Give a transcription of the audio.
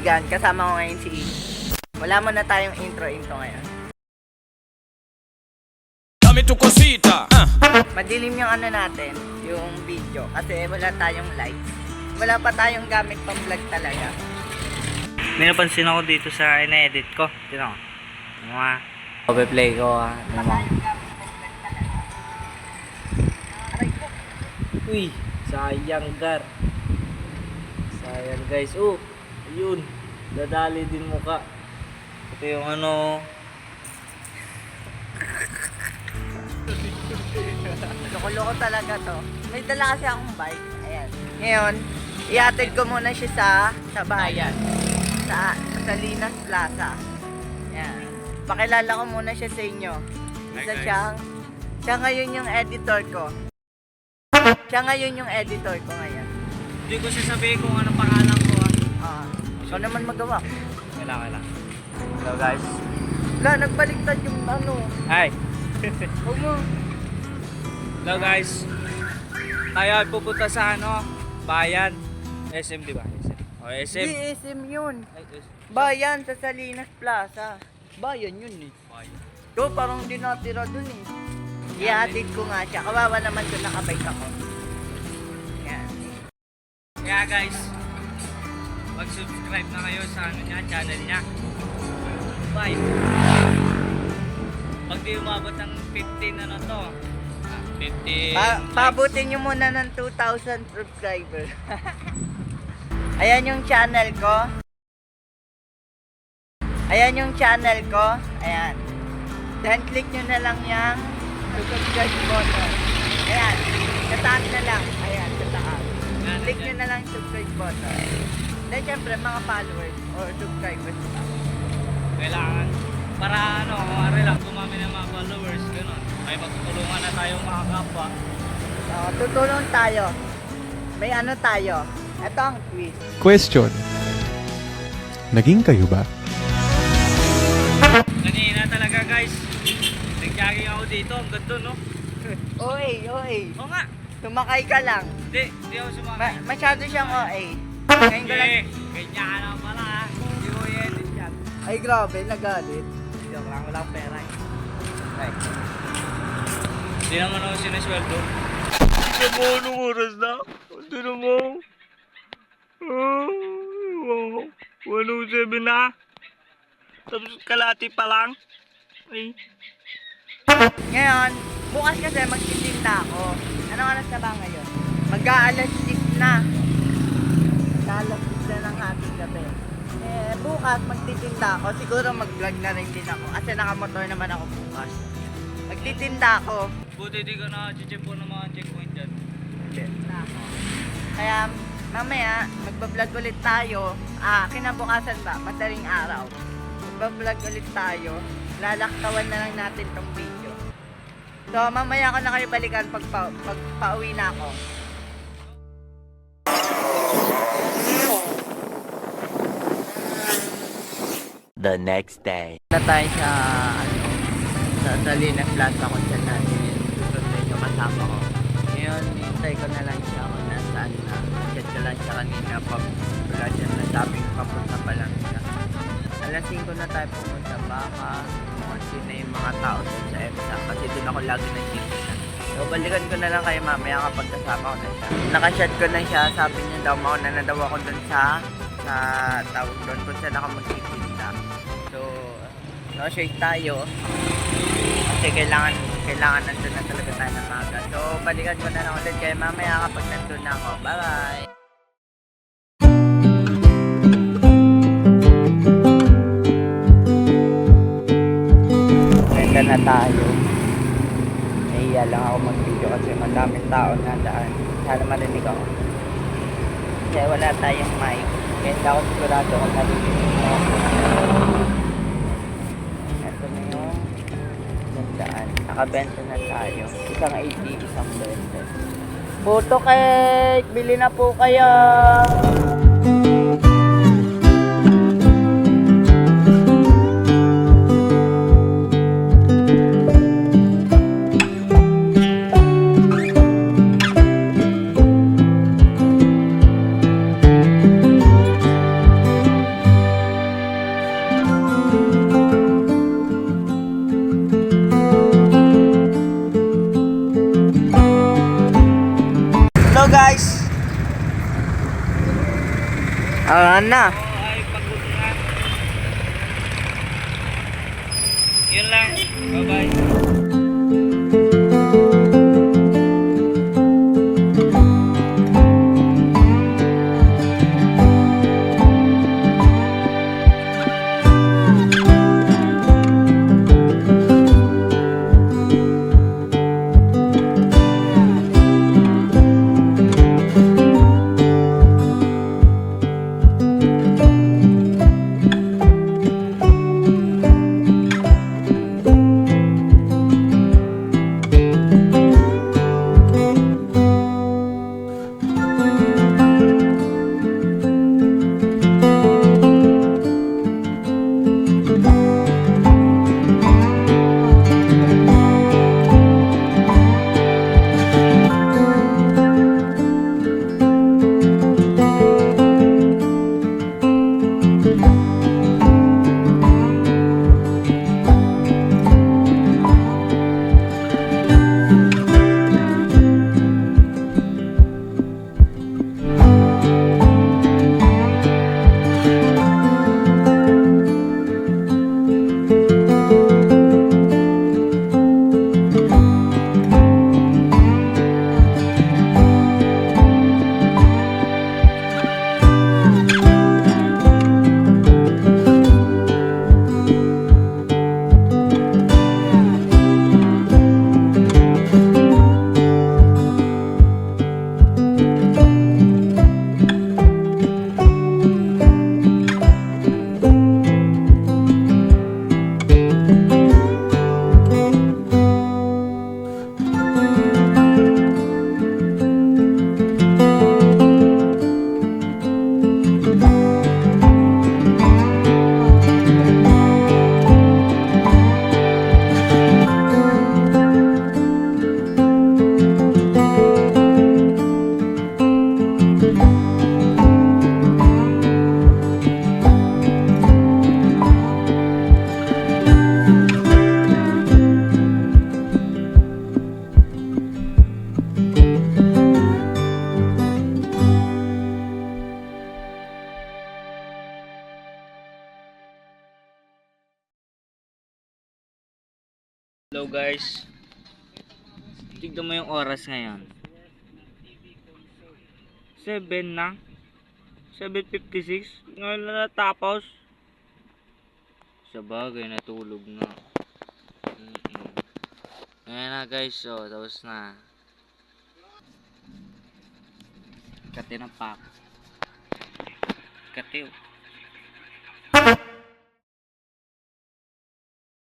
kaibigan, kasama ko ngayon si Ian. Wala mo na tayong intro ngayon. Dami to cosita. Madilim yung ano natin, yung video, kasi wala tayong lights. Wala pa tayong gamit pang vlog talaga. May napansin ako dito sa ina-edit ko. Tino ko. Mga play ko naman. Uy, sayang gar. Sayang guys. Oh, ayun. Dadali din muka. Ito yung ano. Loko-loko talaga to. May dala kasi akong bike. Ayan. Ngayon, iatid ko muna siya sa bayan. Sa Linas Plaza. Ayan. Pakilala ko muna siya sa inyo. Isa siya ngayon yung editor ko. Siya ngayon yung editor ko ngayon. Hindi ko sasabihin kung ano pangalan ko. Ikaw naman magawa. Kailangan. Hello guys. Wala, nagbaliktad yung ano. Hi. Huwag mo. Hello guys. Tayo ay pupunta sa ano? Bayan. SM di ba? SM. O SM. Di SM yun. Ay, SM. Bayan sa Salinas Plaza. Bayan yun eh. Bayan. Yo, parang di natira dun eh. Iatid ko nga siya. Kawawa naman dun nakabike ako. Yan. Kaya guys, mag-subscribe na kayo sa ano niya, channel niya. Bye. Pag di umabot ng 15 ano to, 15 Pabutin nyo muna ng 2,000 subscribers. Ayan yung channel ko. Ayan yung channel ko. Ayan. Then click nyo na lang yung subscribe button. Ayan. Kataas na lang. Ayan, kataas. Click nyo na lang yung subscribe button. Then syempre mga followers or subscribers. kailangan para ano, kumari lang dumami ng mga followers, gano'n. May magtutulungan na tayong mga kapwa. So, tutulong tayo. May ano tayo. Ito ang quiz. Question. Naging kayo ba? Kanina talaga guys, nag-jogging ako dito, ang ganda no? Oy, oy. Oo nga, Sumakay ka lang. hindi ako sumakay. Masyado siyang OA. Ngayon ko lang. Ganyan ka lang pala ha. Hindi ko i-edit yan. Ay, grabe, nagalit. Joke lang, walang pera eh. Right. Hindi naman ako sinasweldo. Hindi mo anong oras na? Hindi naman. 107 na. Tapos kalati pa lang. Ay. Ngayon, bukas kasi magtitinda ako. Anong oras na ba ngayon? Mag-aalas 6 na. Mag-aalas 6 na ng ating gabi. Bukas magtitinda ako. Siguro mag-vlog na rin din ako. Kasi nakamotor naman ako bukas. Magtitinda ako. Buti di ka na-check po ng mga checkpoint dyan. Na ako. Kaya mamaya, magbablog ulit tayo. Kinabukasan ba? Madaling araw. Magbablog ulit tayo. Lalaktawan na lang natin tong video. So, mamaya ako na kayo balikan pag pauwi na ako. The next day. Na tayo sa Salinas Plaza kung saan natin susundin yung kasama ko. Ngayon, hintay ko na lang siya kung nasaan na. Chat ko lang siya kanina pa. Wala siya nasabing papunta pa lang siya. Alas 5 na tayo pumunta. Baka kasi na yung mga tao sa EMSA. Kasi doon ako lagi nagtitinda. So, balikan ko na lang kayo mamaya kapag kasama ko na siya. Nakashot ko na siya. Sabi niya daw, mauna na daw ako doon sa tawag doon kung saan ako magtitinda. So, no-shake tayo. Kasi kailangan nandun na talaga tayo ng maga. So, balikan ko na lang ulit kayo mamaya kapag nandun na ako. Bye-bye! Ganda na tayo. Nahiya lang ako mag-video kasi madaming tao na daan. Sana marinig ako. Kasi wala tayong mic. Kaya hindi ako sigurado kung narinig mo. Ito na yung daan. Nakabenta na tayo. Isang 80, isang 20. Puto cake! Bili na po kayo! Unahan na. Ay, pagod na. Yun lang. Bye-bye. Hello guys. Tignan mo yung oras ngayon. 7 na. 7:56. Ngayon na natapos. Sa bagay, natulog na. Ngayon na guys, so tapos na. Kati ng pak. Kati oh.